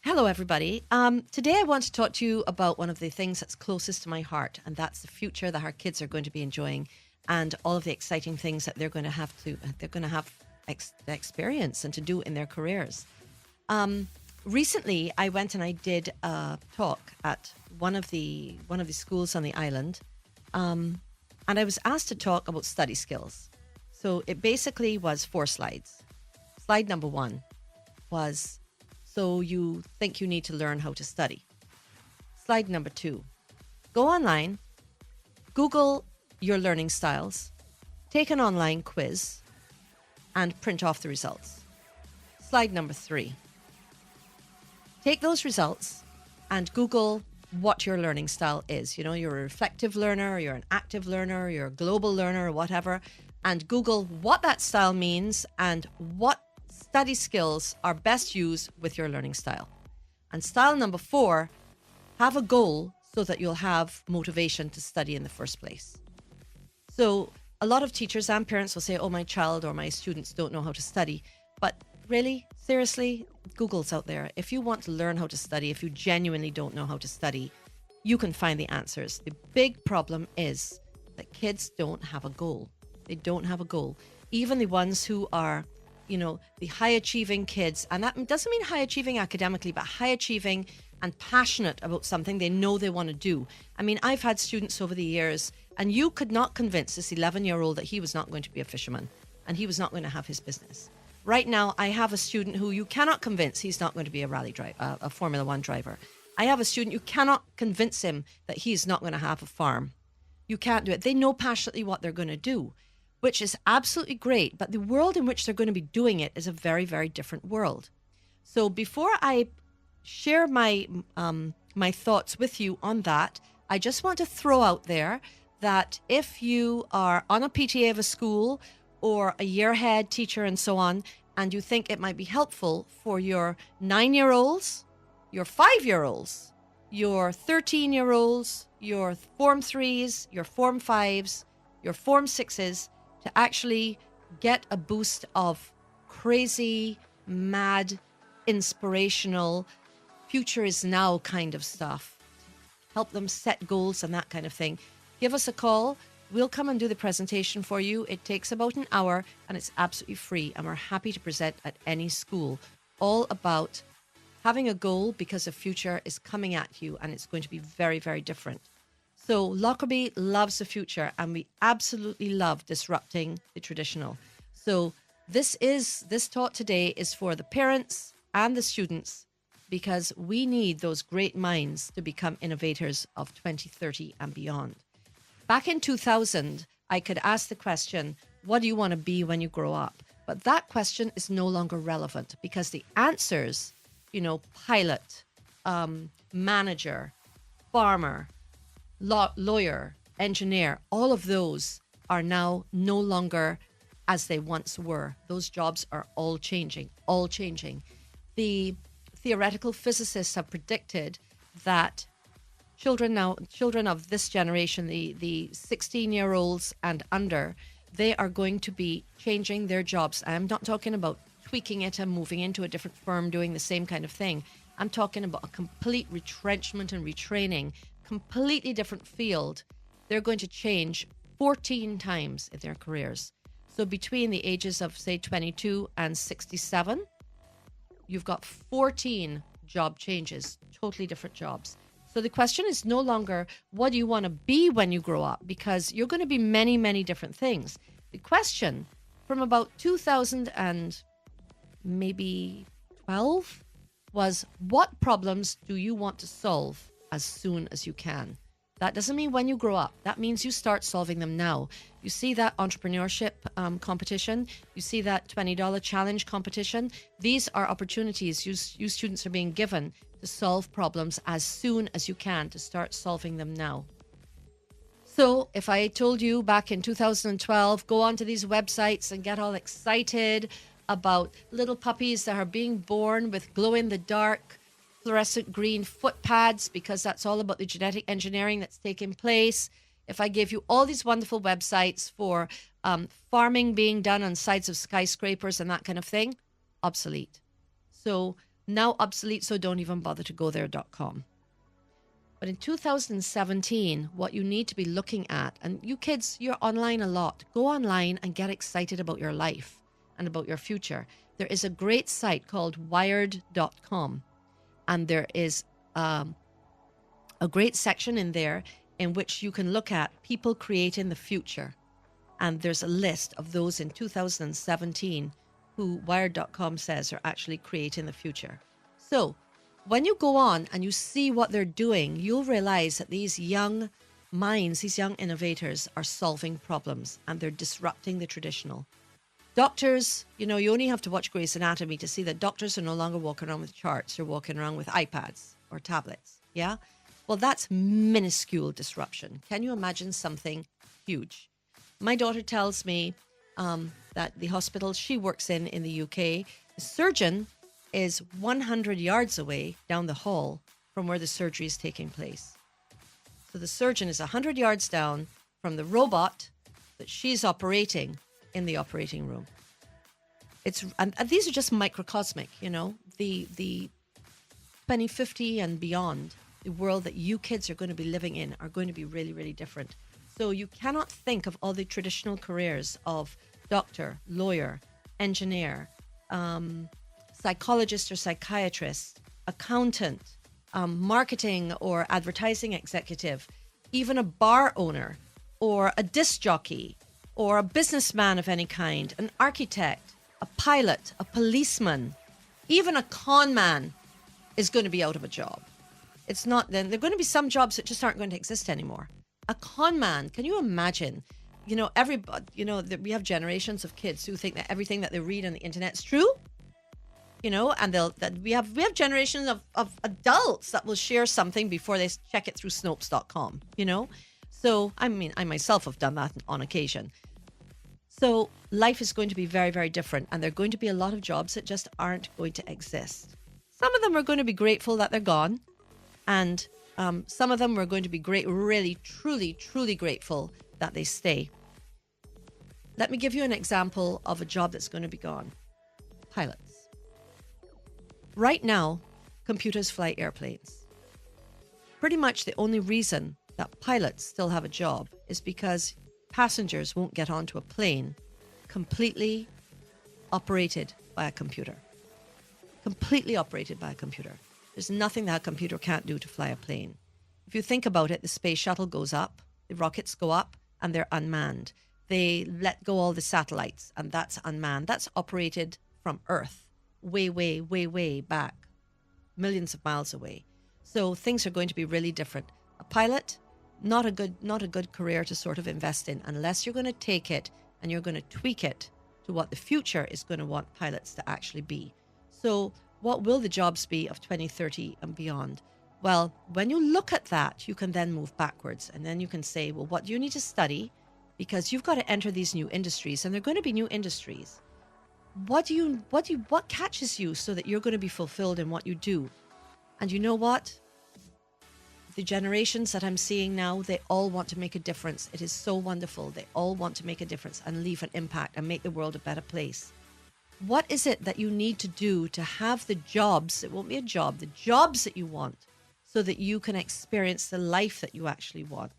Hello, everybody. Today, I want to talk to you about one of the things that's closest to my heart, and that's the future that our kids are going to be enjoying, and all of the exciting things that they're going to have experience and to do in their careers. Recently, I went and I did a talk at one of the schools on the island, and I was asked to talk about study skills. So it basically was 4 slides. Slide number one was, so you think you need to learn how to study. Slide number two, go online, Google your learning styles, take an online quiz, and print off the results. Slide number three, take those results and Google what your learning style is. You know, you're a reflective learner, you're an active learner, you're a global learner, or whatever, and Google what that style means and what study skills are best used with your learning style. And style number four, have a goal so that you'll have motivation to study in the first place. So a lot of teachers and parents will say, oh, my child or my students don't know how to study. But really, seriously, Google's out there. If you want to learn how to study, if you genuinely don't know how to study, you can find the answers. The big problem is that kids don't have a goal. They don't have a goal. Even the ones who are, you know, the high achieving kids, and that doesn't mean high achieving academically, but high achieving and passionate about something they know they want to do. I mean, I've had students over the years, and you could not convince this 11-year-old that he was not going to be a fisherman and he was not going to have his business. Right now, I have a student who you cannot convince he's not going to be a rally driver, a Formula One driver. I have a student you cannot convince him that he's not going to have a farm. You can't do it. They know passionately what they're going to do, which is absolutely great. But the world in which they're going to be doing it is a very, very different world. So before I share my my thoughts with you on that, I just want to throw out there that if you are on a PTA of a school or a year head teacher and so on, and you think it might be helpful for your 9-year-olds, your 5-year-olds, your 13-year-olds, your Form 3s, your Form 5s, your Form 6s, to actually get a boost of crazy, mad, inspirational, future is now kind of stuff. Help them set goals and that kind of thing. Give us a call. We'll come and do the presentation for you. It takes about an hour and it's absolutely free. And we're happy to present at any school, all about having a goal because the future is coming at you and it's going to be very, very different. So Lockerbie loves the future and we absolutely love disrupting the traditional. So this talk today is for the parents and the students, because we need those great minds to become innovators of 2030 and beyond. Back in 2000, I could ask the question, what do you want to be when you grow up? But that question is no longer relevant because the answers, you know, pilot, manager, farmer, lawyer, engineer, all of those are now no longer as they once were. Those jobs are all changing, all changing. The theoretical physicists have predicted that children of this generation, the 16-year-olds and under, they are going to be changing their jobs. I'm not talking about tweaking it and moving into a different firm doing the same kind of thing. I'm talking about a complete retrenchment and retraining, completely different field. They're going to change 14 times in their careers. So between the ages of, say, 22 and 67, you've got 14 job changes, totally different jobs. So the question is no longer, what do you want to be when you grow up? Because you're going to be many, many different things. The question from about 2000 and maybe 12 was, what problems do you want to solve as soon as you can? That doesn't mean when you grow up. That means you start solving them now. You see that entrepreneurship competition. You see that $20 challenge competition. These are opportunities you students are being given to solve problems as soon as you can, to start solving them now. So if I told you back in 2012, go onto these websites and get all excited about little puppies that are being born with glow-in-the-dark fluorescent green foot pads, because that's all about the genetic engineering that's taking place. If I gave you all these wonderful websites for farming being done on sides of skyscrapers and that kind of thing, obsolete. So Now obsolete, so don't even bother to go there.com. But in 2017, what you need to be looking at, and you kids, you're online a lot, go online and get excited about your life and about your future. There is a great site called wired.com, and there is a great section in there in which you can look at people creating the future. And there's a list of those in 2017 who Wired.com says are actually creating the future. So when you go on and you see what they're doing, you'll realize that these young minds, these young innovators are solving problems and they're disrupting the traditional. Doctors, you only have to watch Grey's Anatomy to see that doctors are no longer walking around with charts. They're walking around with iPads or tablets. Yeah? Well, that's minuscule disruption. Can you imagine something huge? My daughter tells me that the hospital she works in the UK, the surgeon is 100 yards away down the hall from where the surgery is taking place. So the surgeon is 100 yards down from the robot that she's operating in the operating room. And these are just microcosmic, the 2050 and beyond, the world that you kids are going to be living in are going to be really, really different. So you cannot think of all the traditional careers of doctor, lawyer, engineer, psychologist or psychiatrist, accountant, marketing or advertising executive, even a bar owner or a disc jockey or a businessman of any kind, an architect, a pilot, a policeman, even a con man is going to be out of a job. It's not, then there are going to be some jobs that just aren't going to exist anymore. A con man, can you imagine? Everybody, we have generations of kids who think that everything that they read on the internet is true. And we have generations of adults that will share something before they check it through Snopes.com, So, I myself have done that on occasion. So life is going to be very, very different. And there are going to be a lot of jobs that just aren't going to exist. Some of them are going to be grateful that they're gone. And some of them are going to be really, truly, truly grateful that they stay. Let me give you an example of a job that's going to be gone. Pilots. Right now, computers fly airplanes. Pretty much the only reason that pilots still have a job is because passengers won't get onto a plane completely operated by a computer. Completely operated by a computer. There's nothing that a computer can't do to fly a plane. If you think about it, the space shuttle goes up, the rockets go up, and they're unmanned. They let go all the satellites, and that's unmanned. That's operated from Earth, way, way, way, way back, millions of miles away. So things are going to be really different. A pilot, not a good career to sort of invest in unless you're going to take it and you're going to tweak it to what the future is going to want pilots to actually be. So what will the jobs be of 2030 and beyond? Well, when you look at that, you can then move backwards and then you can say, well, what do you need to study? Because you've got to enter these new industries and they're going to be new industries. What catches you so that you're going to be fulfilled in what you do? And you know what? The generations that I'm seeing now, they all want to make a difference. It is so wonderful. They all want to make a difference and leave an impact and make the world a better place. What is it that you need to do to have the jobs? It won't be a job, the jobs that you want so that you can experience the life that you actually want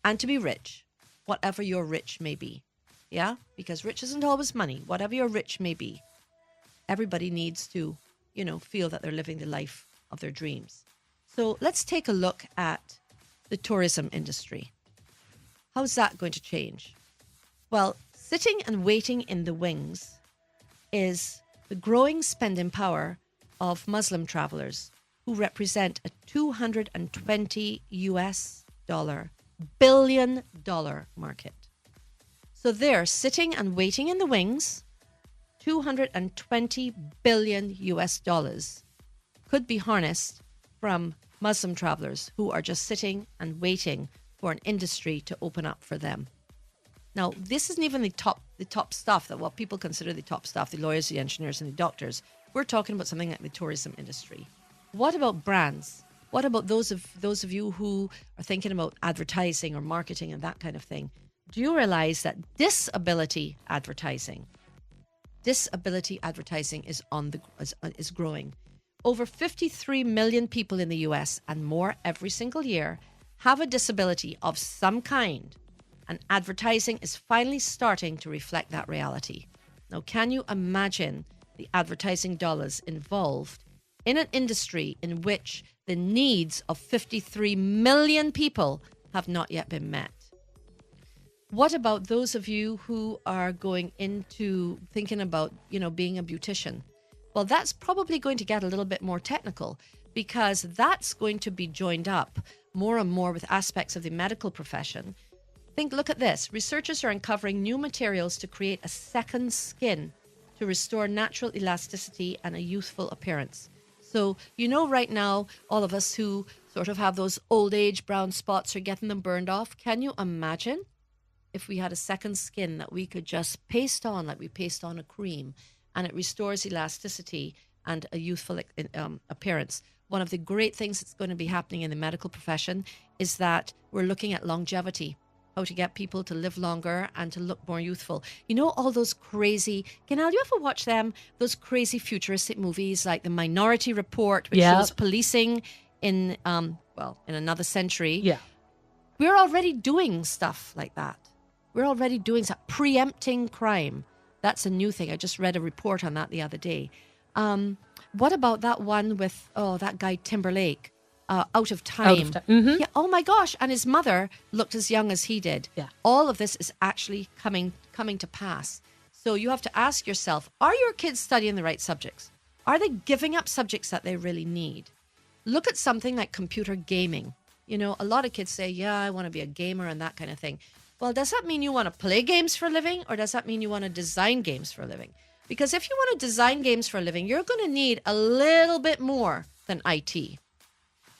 and to be rich, whatever your rich may be. Yeah, because rich isn't always money. Whatever your rich may be, everybody needs to, feel that they're living the life of their dreams. So let's take a look at the tourism industry. How's that going to change? Well, sitting and waiting in the wings is the growing spending power of Muslim travelers who represent a $220 billion market. So they're sitting and waiting in the wings. $220 billion could be harnessed from Muslim travelers who are just sitting and waiting for an industry to open up for them. Now, this isn't even the top stuff, that what people consider the top stuff, the lawyers, the engineers, and the doctors. We're talking about something like the tourism industry. What about brands? What about those of you who are thinking about advertising or marketing and that kind of thing? Do you realize that disability advertising is growing? Over 53 million people in the US and more every single year have a disability of some kind, and advertising is finally starting to reflect that reality. Now, can you imagine the advertising dollars involved in an industry in which the needs of 53 million people have not yet been met? What about those of you who are going into thinking about, being a beautician? Well, that's probably going to get a little bit more technical, because that's going to be joined up more and more with aspects of the medical profession. Look at this. Researchers are uncovering new materials to create a second skin to restore natural elasticity and a youthful appearance. So, right now, all of us who sort of have those old age brown spots are getting them burned off. Can you imagine if we had a second skin that we could just paste on like we paste on a cream, and it restores elasticity and a youthful appearance? One of the great things that's going to be happening in the medical profession is that we're looking at longevity, how to get people to live longer and to look more youthful. All those crazy, Canal, you ever watch them? Those crazy futuristic movies like The Minority Report, which shows policing in another century. Yeah. We're already doing stuff like that. We're already doing stuff, preempting crime. That's a new thing. I just read a report on that the other day. What about that one with, that guy Timberlake, Out of Time? Mm-hmm. Yeah. Oh my gosh. And his mother looked as young as he did. Yeah. All of this is actually coming to pass. So you have to ask yourself, are your kids studying the right subjects? Are they giving up subjects that they really need? Look at something like computer gaming. A lot of kids say, yeah, I want to be a gamer and that kind of thing. Well, does that mean you want to play games for a living, or does that mean you want to design games for a living? Because if you want to design games for a living, you're going to need a little bit more than IT.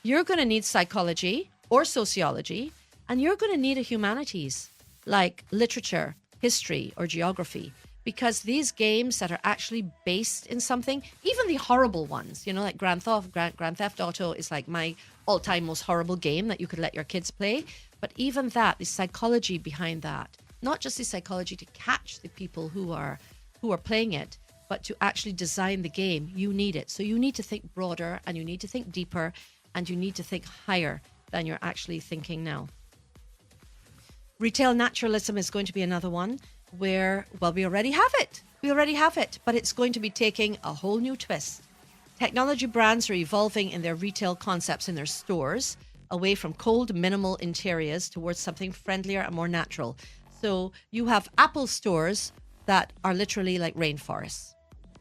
You're going to need psychology or sociology, and you're going to need a humanities like literature, history, or geography. Because these games that are actually based in something, even the horrible ones, like Grand Theft Auto is like my all-time most horrible game that you could let your kids play. But even that, the psychology behind that, not just the psychology to catch the people who are playing it, but to actually design the game, you need it. So you need to think broader, and you need to think deeper, and you need to think higher than you're actually thinking now. Retail naturalism is going to be another one where, we already have it. But it's going to be taking a whole new twist. Technology brands are evolving in their retail concepts in their stores, away from cold, minimal interiors towards something friendlier and more natural. So you have Apple stores that are literally like rainforests.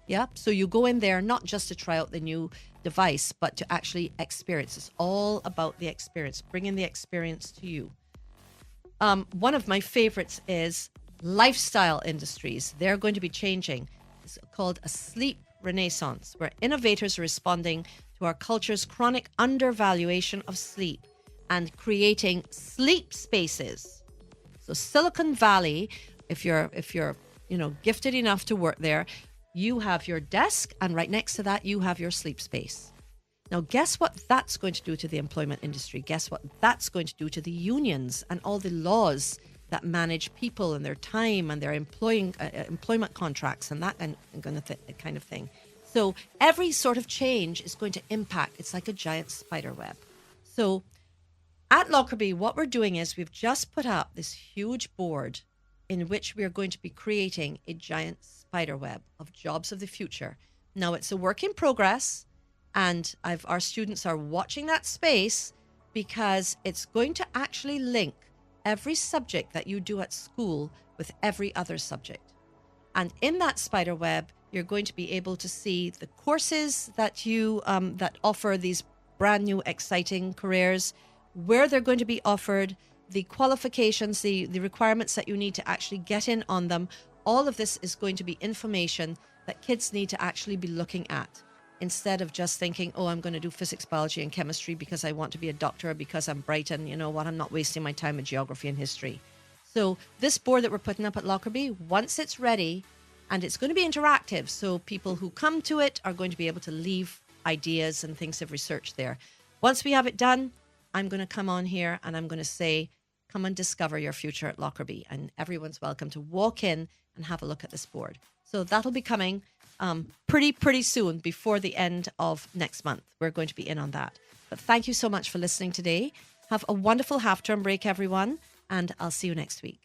Yeah. So you go in there not just to try out the new device, but to actually experience. It's all about the experience, bringing the experience to you. One of my favorites is lifestyle industries. They're going to be changing. It's called a sleep renaissance, where innovators are responding to our culture's chronic undervaluation of sleep and creating sleep spaces. So Silicon Valley, if you're gifted enough to work there, you have your desk, and right next to that you have your sleep space. Now, guess what that's going to do to the employment industry? Guess what that's going to do to the unions and all the laws that manage people and their time and their employment contracts and that kind of thing. So every sort of change is going to impact. It's like a giant spider web. So at Lockerbie, what we're doing is we've just put up this huge board in which we are going to be creating a giant spider web of jobs of the future. Now, it's a work in progress, and our students are watching that space, because it's going to actually link every subject that you do at school with every other subject. And in that spider web, you're going to be able to see the courses that you that offer these brand new, exciting careers, where they're going to be offered, the qualifications, the requirements that you need to actually get in on them. All of this is going to be information that kids need to actually be looking at, instead of just thinking, oh, I'm going to do physics, biology, and chemistry because I want to be a doctor, because I'm bright, and you know what, I'm not wasting my time in geography and history. So this board that we're putting up at Lockerbie, once it's ready, and it's going to be interactive, so people who come to it are going to be able to leave ideas and things they've researched there. Once we have it done, I'm going to come on here and I'm going to say, come and discover your future at Lockerbie. And everyone's welcome to walk in and have a look at this board. So that'll be coming pretty soon, before the end of next month. We're going to be in on that. But thank you so much for listening today. Have a wonderful half-term break, everyone, and I'll see you next week.